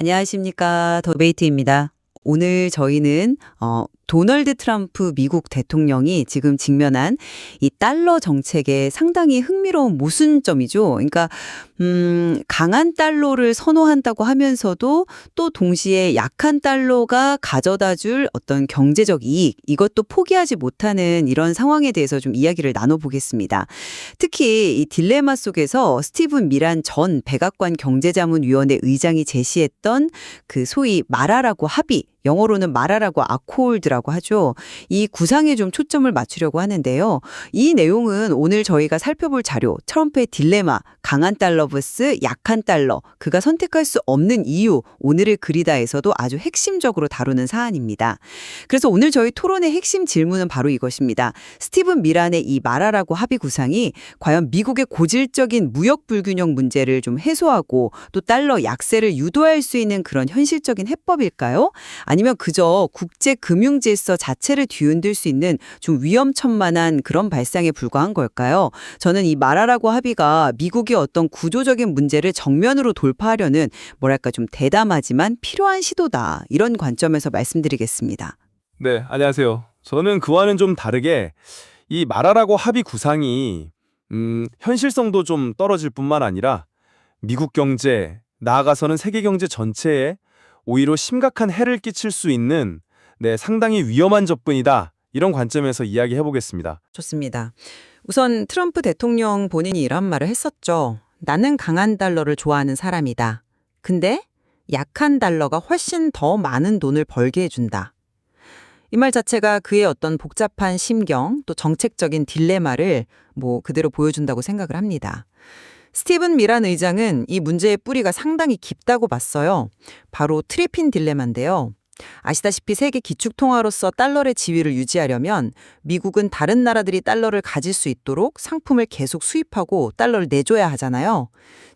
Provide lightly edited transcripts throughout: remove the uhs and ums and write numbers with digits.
안녕하십니까. 더베이트입니다. 오늘 저희는 도널드 트럼프 미국 대통령이 지금 직면한 이 달러 정책에 상당히 흥미로운 모순점이죠. 그러니까 강한 달러를 선호한다고 하면서도 또 동시에 약한 달러가 가져다 줄 어떤 경제적 이익, 이것도 포기하지 못하는 이런 상황에 대해서 좀 이야기를 나눠보겠습니다. 특히 이 딜레마 속에서 스티븐 미란 전 백악관 경제자문위원회 의장이 제시했던 그 소위 마라라고 합의, 영어로는 마라라고 아코르드라고 하죠. 이 구상에 좀 초점을 맞추려고 하는데요. 이 내용은 오늘 저희가 살펴볼 자료, 트럼프의 딜레마, 강한 달러 vs 약한 달러, 그가 선택할 수 없는 이유, 오늘을 그리다에서도 아주 핵심적으로 다루는 사안입니다. 그래서 오늘 저희 토론의 핵심 질문은 바로 이것입니다. 스티븐 미란의 이 마라라고 합의 구상이 과연 미국의 고질적인 무역 불균형 문제를 좀 해소하고 또 달러 약세를 유도할 수 있는 그런 현실적인 해법일까요? 아니면 그저 국제 금융 질서 자체를 뒤흔들 수 있는 좀 위험천만한 그런 발상에 불과한 걸까요? 저는 이 마라라고 합의가 미국의 어떤 구조적인 문제를 정면으로 돌파하려는 뭐랄까 좀 대담하지만 필요한 시도다. 이런 관점에서 말씀드리겠습니다. 네, 안녕하세요. 저는 그와는 좀 다르게 이 마라라고 합의 구상이 현실성도 좀 떨어질 뿐만 아니라 미국 경제, 나아가서는 세계 경제 전체에 오히려 심각한 해를 끼칠 수 있는 상당히 위험한 접근이다. 이런 관점에서 이야기해 보겠습니다. 좋습니다. 우선 트럼프 대통령 본인이 이런 말을 했었죠. 나는 강한 달러를 좋아하는 사람이다. 근데 약한 달러가 훨씬 더 많은 돈을 벌게 해준다. 이 말 자체가 그의 어떤 복잡한 심경 또 정책적인 딜레마를 그대로 보여준다고 생각을 합니다. 스티븐 미란 의장은 이 문제의 뿌리가 상당히 깊다고 봤어요. 바로 트리핀 딜레마인데요. 아시다시피 세계 기축통화로서 달러의 지위를 유지하려면 미국은 다른 나라들이 달러를 가질 수 있도록 상품을 계속 수입하고 달러를 내줘야 하잖아요.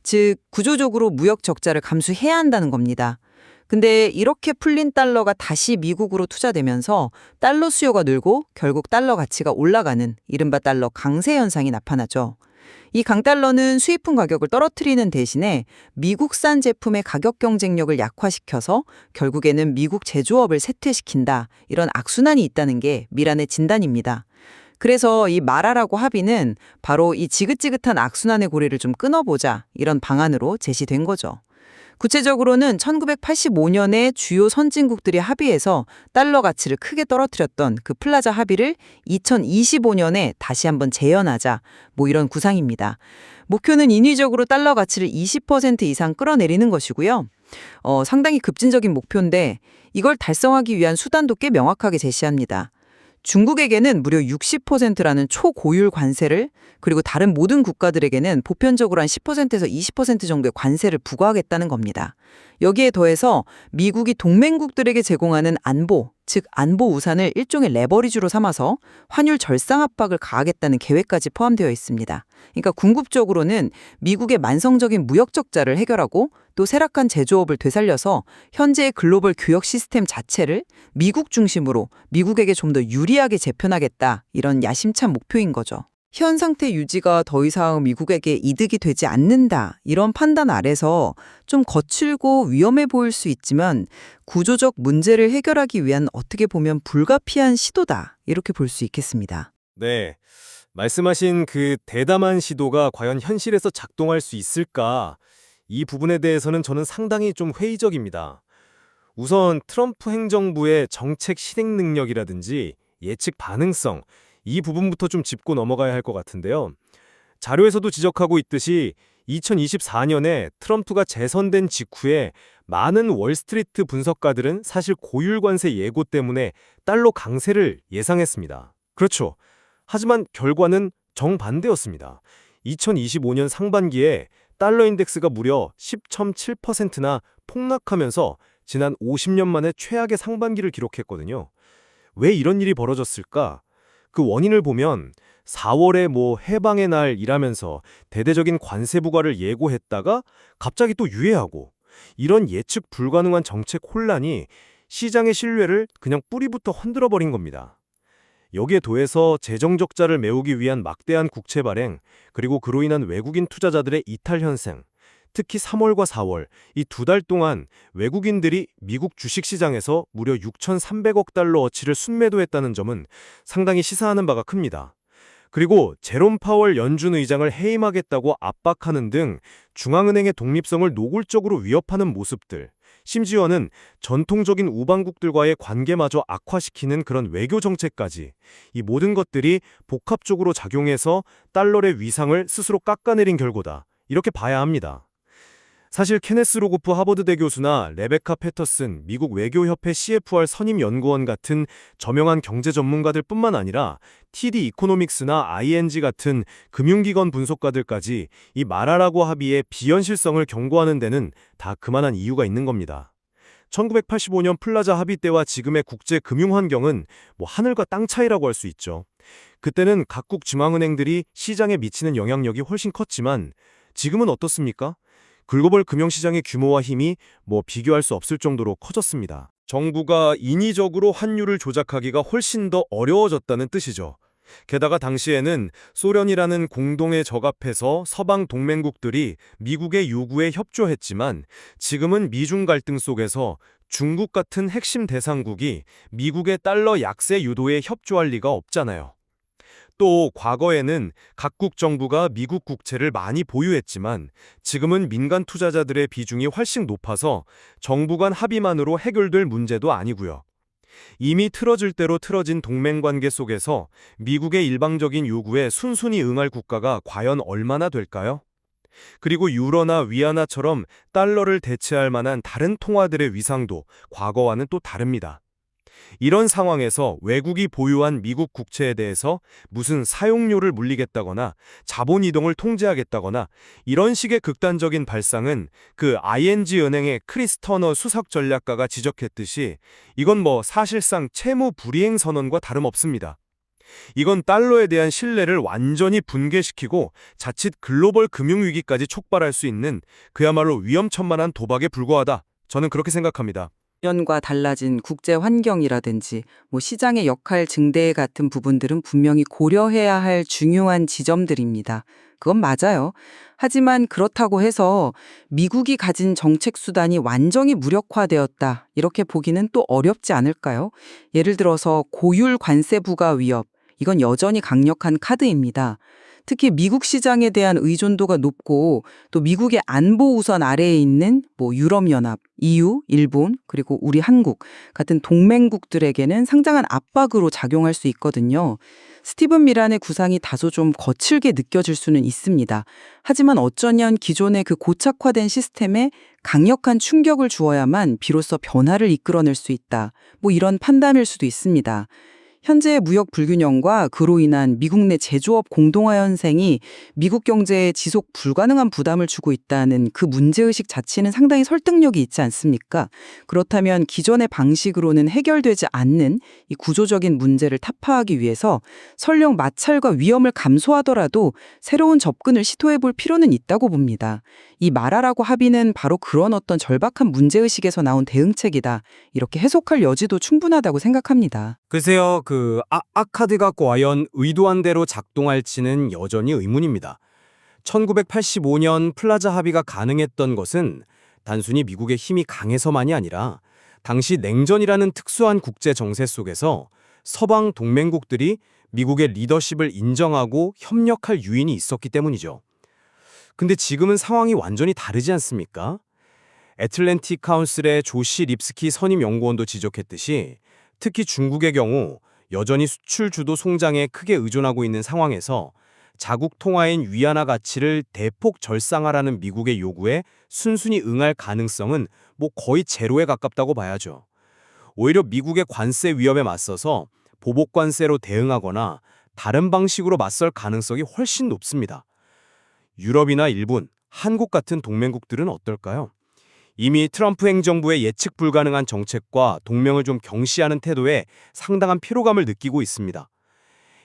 즉 구조적으로 무역 적자를 감수해야 한다는 겁니다. 근데 이렇게 풀린 달러가 다시 미국으로 투자되면서 달러 수요가 늘고 결국 달러 가치가 올라가는 이른바 달러 강세 현상이 나타나죠. 이 강달러는 수입품 가격을 떨어뜨리는 대신에 미국산 제품의 가격 경쟁력을 약화시켜서 결국에는 미국 제조업을 쇠퇴시킨다. 이런 악순환이 있다는 게 미란의 진단입니다. 그래서 이 마라라고 합의는 바로 이 지긋지긋한 악순환의 고리를 좀 끊어보자. 이런 방안으로 제시된 거죠. 구체적으로는 1985년에 주요 선진국들이 합의해서 달러 가치를 크게 떨어뜨렸던 그 플라자 합의를 2025년에 다시 한번 재현하자 이런 구상입니다. 목표는 인위적으로 달러 가치를 20% 이상 끌어내리는 것이고요. 상당히 급진적인 목표인데 이걸 달성하기 위한 수단도 꽤 명확하게 제시합니다. 중국에게는 무려 60%라는 초고율 관세를 그리고 다른 모든 국가들에게는 보편적으로 한 10%에서 20% 정도의 관세를 부과하겠다는 겁니다. 여기에 더해서 미국이 동맹국들에게 제공하는 안보, 즉 안보 우산을 일종의 레버리지로 삼아서 환율 절상 압박을 가하겠다는 계획까지 포함되어 있습니다. 그러니까 궁극적으로는 미국의 만성적인 무역 적자를 해결하고 또 쇠락한 제조업을 되살려서 현재의 글로벌 교역 시스템 자체를 미국 중심으로 미국에게 좀 더 유리하게 재편하겠다. 이런 야심찬 목표인 거죠. 현 상태 유지가 더 이상 미국에게 이득이 되지 않는다. 이런 판단 아래서 좀 거칠고 위험해 보일 수 있지만 구조적 문제를 해결하기 위한 어떻게 보면 불가피한 시도다. 이렇게 볼 수 있겠습니다. 네, 말씀하신 그 대담한 시도가 과연 현실에서 작동할 수 있을까? 이 부분에 대해서는 저는 상당히 좀 회의적입니다. 우선 트럼프 행정부의 정책 실행 능력이라든지 예측 가능성, 이 부분부터 좀 짚고 넘어가야 할 것 같은데요. 자료에서도 지적하고 있듯이 2024년에 트럼프가 재선된 직후에 많은 월스트리트 분석가들은 사실 고율 관세 예고 때문에 달러 강세를 예상했습니다. 그렇죠. 하지만 결과는 정반대였습니다. 2025년 상반기에 달러 인덱스가 무려 10.7%나 폭락하면서 지난 50년 만에 최악의 상반기를 기록했거든요. 왜 이런 일이 벌어졌을까? 그 원인을 보면 4월에 해방의 날이라면서 대대적인 관세 부과를 예고했다가 갑자기 또 유예하고 이런 예측 불가능한 정책 혼란이 시장의 신뢰를 그냥 뿌리부터 흔들어버린 겁니다. 여기에 더해서 재정 적자를 메우기 위한 막대한 국채 발행, 그리고 그로 인한 외국인 투자자들의 이탈 현상, 특히 3월과 4월, 이 2달 동안 외국인들이 미국 주식시장에서 무려 6,300억 달러 어치를 순매도했다는 점은 상당히 시사하는 바가 큽니다. 그리고 제롬 파월 연준 의장을 해임하겠다고 압박하는 등 중앙은행의 독립성을 노골적으로 위협하는 모습들, 심지어는 전통적인 우방국들과의 관계마저 악화시키는 그런 외교 정책까지, 이 모든 것들이 복합적으로 작용해서 달러의 위상을 스스로 깎아내린 결과다, 이렇게 봐야 합니다. 사실 케네스 로고프 하버드대 교수나 레베카 패터슨 미국 외교협회 CFR 선임 연구원 같은 저명한 경제 전문가들 뿐만 아니라 TD 이코노믹스나 ING 같은 금융기관 분석가들까지 이 마라라고 합의의 비현실성을 경고하는 데는 다 그만한 이유가 있는 겁니다. 1985년 플라자 합의 때와 지금의 국제 금융 환경은 뭐 하늘과 땅 차이라고 할 수 있죠. 그때는 각국 중앙은행들이 시장에 미치는 영향력이 훨씬 컸지만 지금은 어떻습니까? 글로벌 금융시장의 규모와 힘이 비교할 수 없을 정도로 커졌습니다. 정부가 인위적으로 환율을 조작하기가 훨씬 더 어려워졌다는 뜻이죠. 게다가 당시에는 소련이라는 공동의 적 앞에서 서방 동맹국들이 미국의 요구에 협조했지만 지금은 미중 갈등 속에서 중국 같은 핵심 대상국이 미국의 달러 약세 유도에 협조할 리가 없잖아요. 또 과거에는 각국 정부가 미국 국채를 많이 보유했지만 지금은 민간 투자자들의 비중이 훨씬 높아서 정부 간 합의만으로 해결될 문제도 아니고요. 이미 틀어질 대로 틀어진 동맹관계 속에서 미국의 일방적인 요구에 순순히 응할 국가가 과연 얼마나 될까요? 그리고 유로나 위안화처럼 달러를 대체할 만한 다른 통화들의 위상도 과거와는 또 다릅니다. 이런 상황에서 외국이 보유한 미국 국채에 대해서 무슨 사용료를 물리겠다거나 자본 이동을 통제하겠다거나 이런 식의 극단적인 발상은 그 ING 은행의 크리스 터너 수석 전략가가 지적했듯이 이건 사실상 채무 불이행 선언과 다름없습니다. 이건 달러에 대한 신뢰를 완전히 붕괴시키고 자칫 글로벌 금융위기까지 촉발할 수 있는 그야말로 위험천만한 도박에 불과하다. 저는 그렇게 생각합니다. 년과 달라진 국제 환경이라든지 시장의 역할 증대 같은 부분들은 분명히 고려해야 할 중요한 지점들입니다. 그건 맞아요. 하지만 그렇다고 해서 미국이 가진 정책 수단이 완전히 무력화되었다, 이렇게 보기는 또 어렵지 않을까요? 예를 들어서 고율 관세 부과 위협, 이건 여전히 강력한 카드입니다. 특히 미국 시장에 대한 의존도가 높고 또 미국의 안보 우선 아래에 있는 유럽연합, EU, 일본, 그리고 우리 한국 같은 동맹국들에게는 상당한 압박으로 작용할 수 있거든요. 스티븐 미란의 구상이 다소 좀 거칠게 느껴질 수는 있습니다. 하지만 어쩌면 기존의 그 고착화된 시스템에 강력한 충격을 주어야만 비로소 변화를 이끌어낼 수 있다, 이런 판단일 수도 있습니다. 현재의 무역 불균형과 그로 인한 미국 내 제조업 공동화 현상이 미국 경제에 지속 불가능한 부담을 주고 있다는 그 문제의식 자체는 상당히 설득력이 있지 않습니까? 그렇다면 기존의 방식으로는 해결되지 않는 이 구조적인 문제를 타파하기 위해서 설령 마찰과 위험을 감소하더라도 새로운 접근을 시도해 볼 필요는 있다고 봅니다. 이 마라라고 합의는 바로 그런 어떤 절박한 문제의식에서 나온 대응책이다, 이렇게 해석할 여지도 충분하다고 생각합니다. 글쎄요, 아카드가 과연 의도한 대로 작동할지는 여전히 의문입니다. 1985년 플라자 합의가 가능했던 것은 단순히 미국의 힘이 강해서만이 아니라 당시 냉전이라는 특수한 국제 정세 속에서 서방 동맹국들이 미국의 리더십을 인정하고 협력할 유인이 있었기 때문이죠. 근데 지금은 상황이 완전히 다르지 않습니까? 애틀랜틱 카운슬의 조시 립스키 선임 연구원도 지적했듯이 특히 중국의 경우 여전히 수출 주도 송장에 크게 의존하고 있는 상황에서 자국 통화인 위안화 가치를 대폭 절상하라는 미국의 요구에 순순히 응할 가능성은 거의 제로에 가깝다고 봐야죠. 오히려 미국의 관세 위협에 맞서서 보복 관세로 대응하거나 다른 방식으로 맞설 가능성이 훨씬 높습니다. 유럽이나 일본, 한국 같은 동맹국들은 어떨까요? 이미 트럼프 행정부의 예측 불가능한 정책과 동맹을 좀 경시하는 태도에 상당한 피로감을 느끼고 있습니다.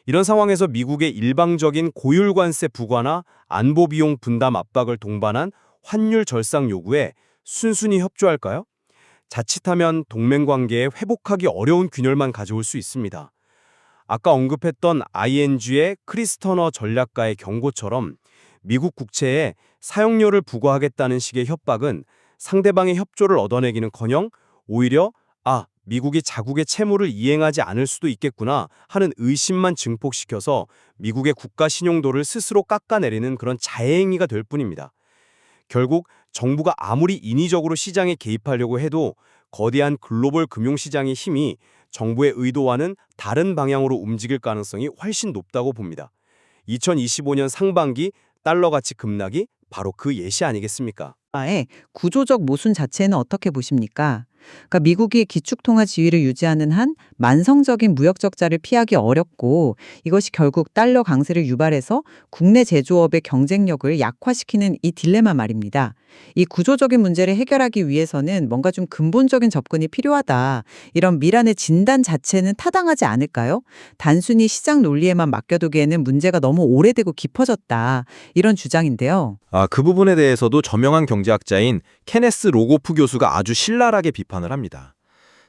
이런 상황에서 미국의 일방적인 고율 관세 부과나 안보 비용 분담 압박을 동반한 환율 절상 요구에 순순히 협조할까요? 자칫하면 동맹 관계에 회복하기 어려운 균열만 가져올 수 있습니다. 아까 언급했던 ING의 크리스 터너 전략가의 경고처럼 미국 국채에 사용료를 부과하겠다는 식의 협박은 상대방의 협조를 얻어내기는커녕 오히려 미국이 자국의 채무를 이행하지 않을 수도 있겠구나 하는 의심만 증폭시켜서 미국의 국가 신용도를 스스로 깎아내리는 그런 자해행위가 될 뿐입니다. 결국 정부가 아무리 인위적으로 시장에 개입하려고 해도 거대한 글로벌 금융시장의 힘이 정부의 의도와는 다른 방향으로 움직일 가능성이 훨씬 높다고 봅니다. 2025년 상반기 달러 가치 급락이 바로 그 예시 아니겠습니까? 의 구조적 모순 자체는 어떻게 보십니까? 그러니까 미국이 기축통화 지위를 유지하는 한 만성적인 무역 적자를 피하기 어렵고 이것이 결국 달러 강세를 유발해서 국내 제조업의 경쟁력을 약화시키는 이 딜레마 말입니다. 이 구조적인 문제를 해결하기 위해서는 뭔가 좀 근본적인 접근이 필요하다. 이런 미란의 진단 자체는 타당하지 않을까요? 단순히 시장 논리에만 맡겨두기에는 문제가 너무 오래되고 깊어졌다. 이런 주장인데요. 그 부분에 대해서도 저명한 경제학자인 케네스 로고프 교수가 아주 신랄하게 비판을 합니다.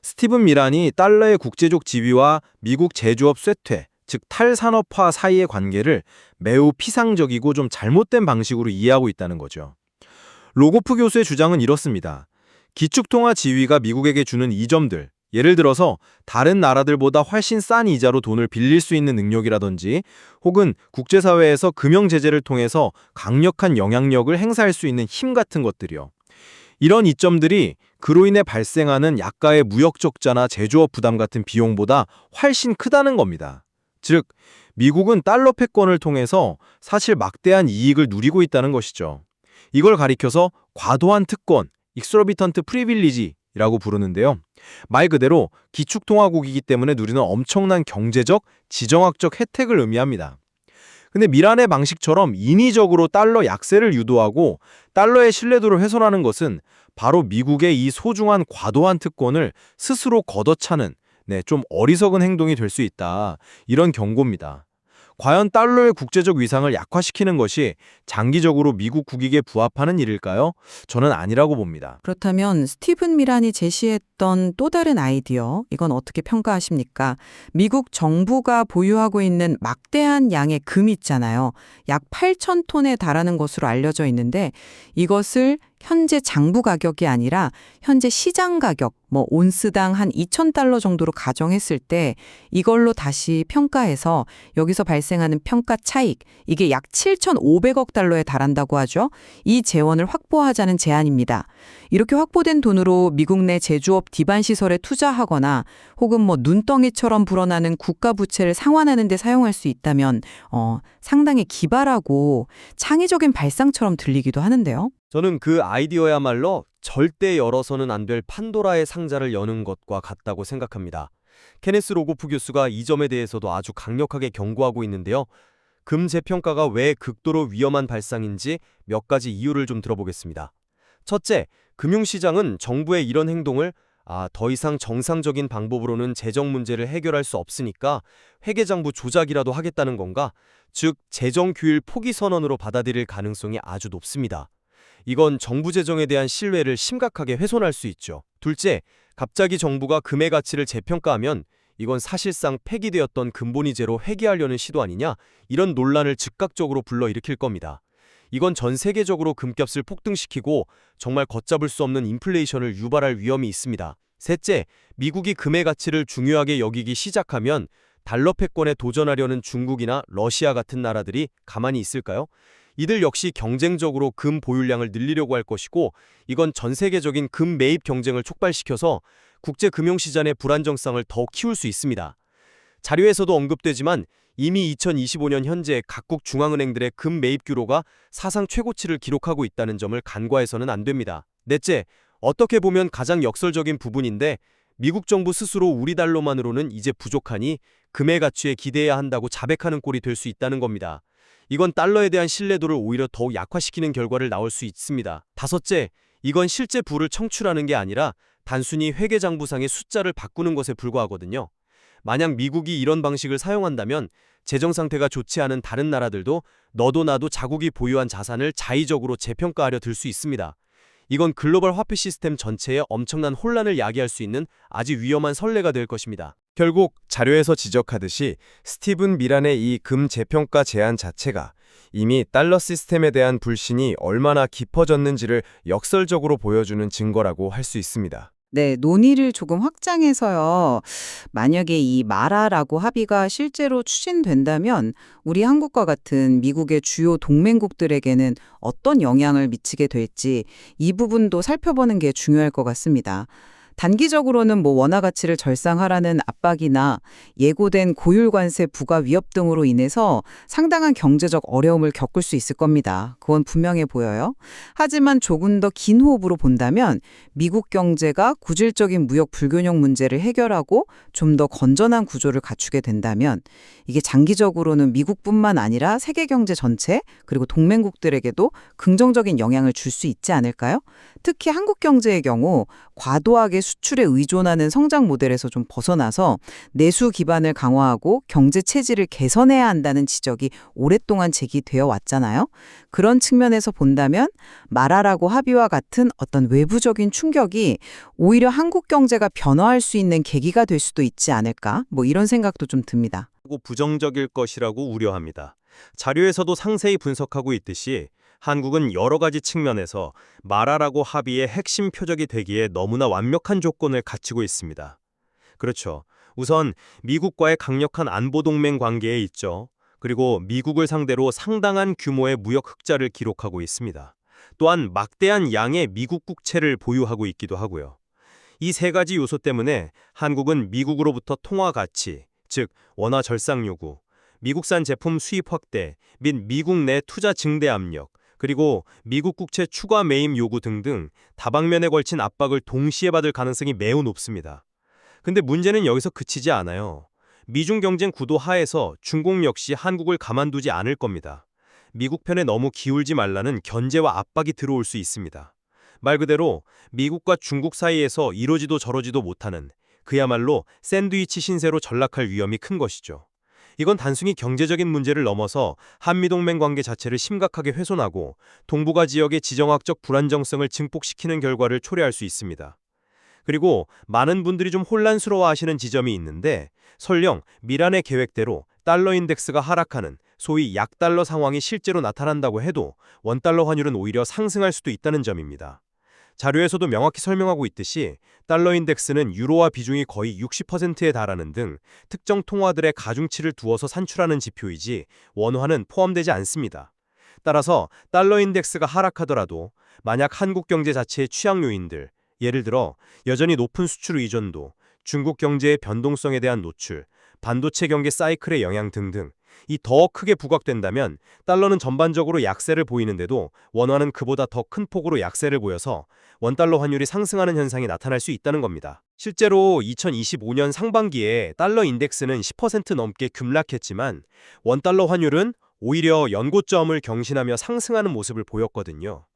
스티븐 미란이 달러의 국제적 지위와 미국 제조업 쇠퇴, 즉 탈산업화 사이의 관계를 매우 피상적이고 좀 잘못된 방식으로 이해하고 있다는 거죠. 로고프 교수의 주장은 이렇습니다. 기축통화 지위가 미국에게 주는 이점들, 예를 들어서 다른 나라들보다 훨씬 싼 이자로 돈을 빌릴 수 있는 능력이라든지 혹은 국제사회에서 금융 제재를 통해서 강력한 영향력을 행사할 수 있는 힘 같은 것들이요. 이런 이점들이 그로 인해 발생하는 약가의 무역 적자나 제조업 부담 같은 비용보다 훨씬 크다는 겁니다. 즉, 미국은 달러 패권을 통해서 사실 막대한 이익을 누리고 있다는 것이죠. 이걸 가리켜서 과도한 특권, exorbitant privilege라고 부르는데요. 말 그대로 기축통화국이기 때문에 누리는 엄청난 경제적, 지정학적 혜택을 의미합니다. 근데 미란의 방식처럼 인위적으로 달러 약세를 유도하고 달러의 신뢰도를 훼손하는 것은 바로 미국의 이 소중한 과도한 특권을 스스로 걷어차는 좀 어리석은 행동이 될 수 있다. 이런 경고입니다. 과연 달러의 국제적 위상을 약화시키는 것이 장기적으로 미국 국익에 부합하는 일일까요? 저는 아니라고 봅니다. 그렇다면 스티븐 미란이 제시했던 또 다른 아이디어, 이건 어떻게 평가하십니까? 미국 정부가 보유하고 있는 막대한 양의 금 있잖아요. 약 8,000톤에 달하는 것으로 알려져 있는데 이것을 현재 장부 가격이 아니라 현재 시장 가격, 온스당 한 2,000달러 정도로 가정했을 때 이걸로 다시 평가해서 여기서 발생하는 평가 차익, 이게 약 7,500억 달러에 달한다고 하죠. 이 재원을 확보하자는 제안입니다. 이렇게 확보된 돈으로 미국 내 제조업 기반 시설에 투자하거나 혹은 눈덩이처럼 불어나는 국가 부채를 상환하는 데 사용할 수 있다면 상당히 기발하고 창의적인 발상처럼 들리기도 하는데요. 저는 그 아이디어야말로 절대 열어서는 안 될 판도라의 상자를 여는 것과 같다고 생각합니다. 케네스 로고프 교수가 이 점에 대해서도 아주 강력하게 경고하고 있는데요. 금 재평가가 왜 극도로 위험한 발상인지 몇 가지 이유를 좀 들어보겠습니다. 첫째, 금융시장은 정부의 이런 행동을 더 이상 정상적인 방법으로는 재정 문제를 해결할 수 없으니까 회계장부 조작이라도 하겠다는 건가? 즉, 재정 규율 포기 선언으로 받아들일 가능성이 아주 높습니다. 이건 정부 재정에 대한 신뢰를 심각하게 훼손할 수 있죠. 둘째, 갑자기 정부가 금의 가치를 재평가하면 이건 사실상 폐기되었던 근본이제로 회귀하려는 시도 아니냐? 이런 논란을 즉각적으로 불러일으킬 겁니다. 이건 전 세계적으로 금값을 폭등시키고 정말 걷잡을 수 없는 인플레이션을 유발할 위험이 있습니다. 셋째, 미국이 금의 가치를 중요하게 여기기 시작하면 달러 패권에 도전하려는 중국이나 러시아 같은 나라들이 가만히 있을까요? 이들 역시 경쟁적으로 금 보유량을 늘리려고 할 것이고 이건 전 세계적인 금 매입 경쟁을 촉발시켜서 국제 금융시장의 불안정성을 더 키울 수 있습니다. 자료에서도 언급되지만 이미 2025년 현재 각국 중앙은행들의 금 매입 규모가 사상 최고치를 기록하고 있다는 점을 간과해서는 안 됩니다. 넷째, 어떻게 보면 가장 역설적인 부분인데 미국 정부 스스로 우리 달러만으로는 이제 부족하니 금의 가치에 기대해야 한다고 자백하는 꼴이 될 수 있다는 겁니다. 이건 달러에 대한 신뢰도를 오히려 더욱 약화시키는 결과를 나올 수 있습니다. 다섯째, 이건 실제 부를 청출하는 게 아니라 단순히 회계장부상의 숫자를 바꾸는 것에 불과하거든요. 만약 미국이 이런 방식을 사용한다면 재정 상태가 좋지 않은 다른 나라들도 너도 나도 자국이 보유한 자산을 자의적으로 재평가하려 들 수 있습니다. 이건 글로벌 화폐 시스템 전체에 엄청난 혼란을 야기할 수 있는 아주 위험한 선례가 될 것입니다. 결국 자료에서 지적하듯이 스티븐 미란의 이 금 재평가 제안 자체가 이미 달러 시스템에 대한 불신이 얼마나 깊어졌는지를 역설적으로 보여주는 증거라고 할 수 있습니다. 네, 논의를 조금 확장해서요. 만약에 이 마라라고 합의가 실제로 추진된다면 우리 한국과 같은 미국의 주요 동맹국들에게는 어떤 영향을 미치게 될지 이 부분도 살펴보는 게 중요할 것 같습니다. 단기적으로는 원화 가치를 절상하라는 압박이나 예고된 고율 관세 부과 위협 등으로 인해서 상당한 경제적 어려움을 겪을 수 있을 겁니다. 그건 분명해 보여요. 하지만 조금 더 긴 호흡으로 본다면 미국 경제가 구질적인 무역 불균형 문제를 해결하고 좀 더 건전한 구조를 갖추게 된다면 이게 장기적으로는 미국뿐만 아니라 세계 경제 전체 그리고 동맹국들에게도 긍정적인 영향을 줄 수 있지 않을까요? 특히 한국 경제의 경우 과도하게 수출에 의존하는 성장 모델에서 좀 벗어나서 내수 기반을 강화하고 경제 체질을 개선해야 한다는 지적이 오랫동안 제기되어 왔잖아요. 그런 측면에서 본다면 마라라고 합의와 같은 어떤 외부적인 충격이 오히려 한국 경제가 변화할 수 있는 계기가 될 수도 있지 않을까? 이런 생각도 좀 듭니다. 부정적일 것이라고 우려합니다. 자료에서도 상세히 분석하고 있듯이 한국은 여러 가지 측면에서 마라라고 합의의 핵심 표적이 되기에 너무나 완벽한 조건을 갖추고 있습니다. 그렇죠. 우선 미국과의 강력한 안보 동맹 관계에 있죠. 그리고 미국을 상대로 상당한 규모의 무역 흑자를 기록하고 있습니다. 또한 막대한 양의 미국 국채를 보유하고 있기도 하고요. 이 세 가지 요소 때문에 한국은 미국으로부터 통화 가치, 즉 원화 절상 요구, 미국산 제품 수입 확대 및 미국 내 투자 증대 압력, 그리고 미국 국채 추가 매입 요구 등등 다방면에 걸친 압박을 동시에 받을 가능성이 매우 높습니다. 근데 문제는 여기서 그치지 않아요. 미중 경쟁 구도 하에서 중국 역시 한국을 가만두지 않을 겁니다. 미국 편에 너무 기울지 말라는 견제와 압박이 들어올 수 있습니다. 말 그대로 미국과 중국 사이에서 이러지도 저러지도 못하는 그야말로 샌드위치 신세로 전락할 위험이 큰 것이죠. 이건 단순히 경제적인 문제를 넘어서 한미동맹 관계 자체를 심각하게 훼손하고 동북아 지역의 지정학적 불안정성을 증폭시키는 결과를 초래할 수 있습니다. 그리고 많은 분들이 좀 혼란스러워하시는 지점이 있는데 설령 미란의 계획대로 달러 인덱스가 하락하는 소위 약달러 상황이 실제로 나타난다고 해도 원달러 환율은 오히려 상승할 수도 있다는 점입니다. 자료에서도 명확히 설명하고 있듯이 달러 인덱스는 유로화 비중이 거의 60%에 달하는 등 특정 통화들의 가중치를 두어서 산출하는 지표이지 원화는 포함되지 않습니다. 따라서 달러 인덱스가 하락하더라도 만약 한국 경제 자체의 취약 요인들, 예를 들어 여전히 높은 수출 의존도, 중국 경제의 변동성에 대한 노출, 반도체 경기 사이클의 영향 등등 이 더 크게 부각된다면 달러는 전반적으로 약세를 보이는데도 원화는 그보다 더 큰 폭으로 약세를 보여서 원달러 환율이 상승하는 현상이 나타날 수 있다는 겁니다. 실제로 2025년 상반기에 달러 인덱스는 10% 넘게 급락했지만 원달러 환율은 오히려 연고점을 경신하며 상승하는 모습을 보였거든요.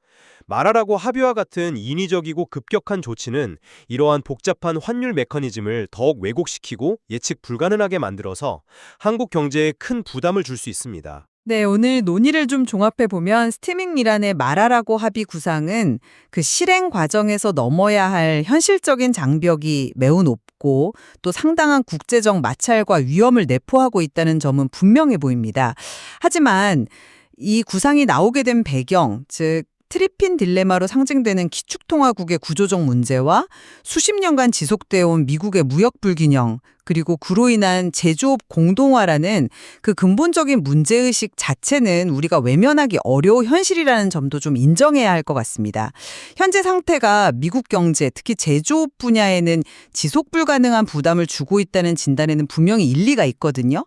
마라라고 합의와 같은 인위적이고 급격한 조치는 이러한 복잡한 환율 메커니즘을 더욱 왜곡시키고 예측 불가능하게 만들어서 한국 경제에 큰 부담을 줄 수 있습니다. 네, 오늘 논의를 좀 종합해보면 스티븐 미란의 마라라고 합의 구상은 그 실행 과정에서 넘어야 할 현실적인 장벽이 매우 높고 또 상당한 국제적 마찰과 위험을 내포하고 있다는 점은 분명해 보입니다. 하지만 이 구상이 나오게 된 배경, 즉 트리핀 딜레마로 상징되는 기축통화국의 구조적 문제와 수십 년간 지속되어 온 미국의 무역 불균형, 그리고 그로 인한 제조업 공동화라는 그 근본적인 문제의식 자체는 우리가 외면하기 어려운 현실이라는 점도 좀 인정해야 할 것 같습니다. 현재 상태가 미국 경제, 특히 제조업 분야에는 지속 불가능한 부담을 주고 있다는 진단에는 분명히 일리가 있거든요.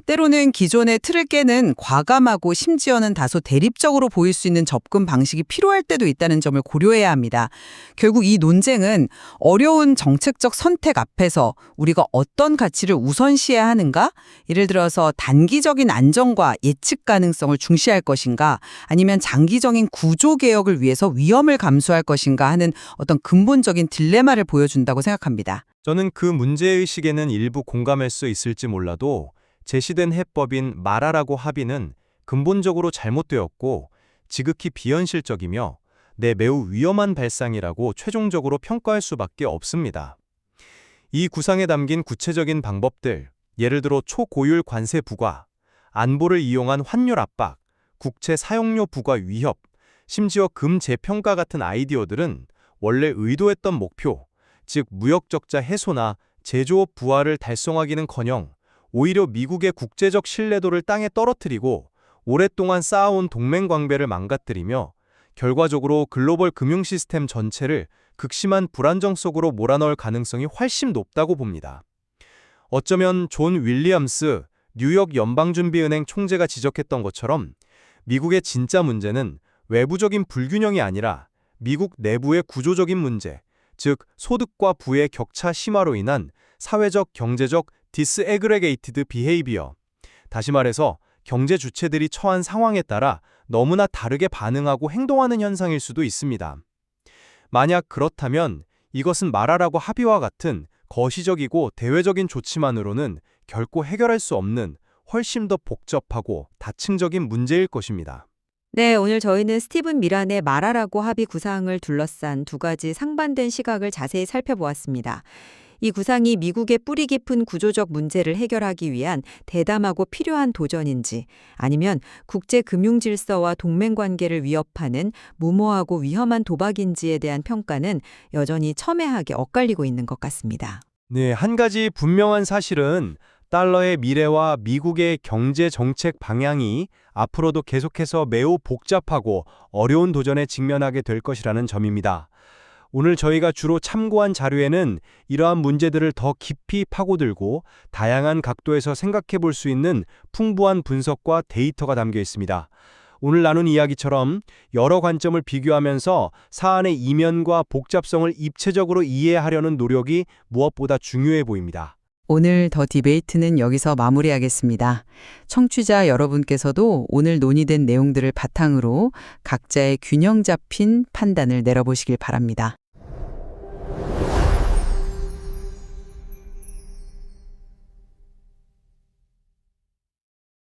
때로는 기존의 틀을 깨는 과감하고 심지어는 다소 대립적으로 보일 수 있는 접근 방식이 필요할 때도 있다는 점을 고려해야 합니다. 결국 이 논쟁은 어려운 정책적 선택 앞에서 우리가 어떤 가치를 우선시해야 하는가? 예를 들어서 단기적인 안정과 예측 가능성을 중시할 것인가? 아니면 장기적인 구조 개혁을 위해서 위험을 감수할 것인가 하는 어떤 근본적인 딜레마를 보여준다고 생각합니다. 저는 그 문제의식에는 일부 공감할 수 있을지 몰라도 제시된 해법인 마라라고 합의는 근본적으로 잘못되었고 지극히 비현실적이며 매우 위험한 발상이라고 최종적으로 평가할 수밖에 없습니다. 이 구상에 담긴 구체적인 방법들, 예를 들어 초고율 관세 부과, 안보를 이용한 환율 압박, 국채 사용료 부과 위협, 심지어 금 재평가 같은 아이디어들은 원래 의도했던 목표, 즉 무역 적자 해소나 제조업 부활을 달성하기는커녕 오히려 미국의 국제적 신뢰도를 땅에 떨어뜨리고 오랫동안 쌓아온 동맹 관계를 망가뜨리며 결과적으로 글로벌 금융 시스템 전체를 극심한 불안정 속으로 몰아넣을 가능성이 훨씬 높다고 봅니다. 어쩌면 존 윌리엄스 뉴욕 연방준비은행 총재가 지적했던 것처럼 미국의 진짜 문제는 외부적인 불균형이 아니라 미국 내부의 구조적인 문제, 즉 소득과 부의 격차 심화로 인한 사회적, 경제적 디스애그레게이티드 비헤이비어, 다시 말해서 경제 주체들이 처한 상황에 따라 너무나 다르게 반응하고 행동하는 현상일 수도 있습니다. 만약 그렇다면 이것은 말하라고 합의와 같은 거시적이고 대외적인 조치만으로는 결코 해결할 수 없는 훨씬 더 복잡하고 다층적인 문제일 것입니다. 네, 오늘 저희는 스티븐 미란의 말하라고 합의 구상을 둘러싼 두 가지 상반된 시각을 자세히 살펴보았습니다. 이 구상이 미국의 뿌리 깊은 구조적 문제를 해결하기 위한 대담하고 필요한 도전인지, 아니면 국제 금융 질서와 동맹 관계를 위협하는 무모하고 위험한 도박인지에 대한 평가는 여전히 첨예하게 엇갈리고 있는 것 같습니다. 네, 한 가지 분명한 사실은 달러의 미래와 미국의 경제 정책 방향이 앞으로도 계속해서 매우 복잡하고 어려운 도전에 직면하게 될 것이라는 점입니다. 오늘 저희가 주로 참고한 자료에는 이러한 문제들을 더 깊이 파고들고 다양한 각도에서 생각해 볼 수 있는 풍부한 분석과 데이터가 담겨 있습니다. 오늘 나눈 이야기처럼 여러 관점을 비교하면서 사안의 이면과 복잡성을 입체적으로 이해하려는 노력이 무엇보다 중요해 보입니다. 오늘 더 디베이트는 여기서 마무리하겠습니다. 청취자 여러분께서도 오늘 논의된 내용들을 바탕으로 각자의 균형 잡힌 판단을 내려보시길 바랍니다.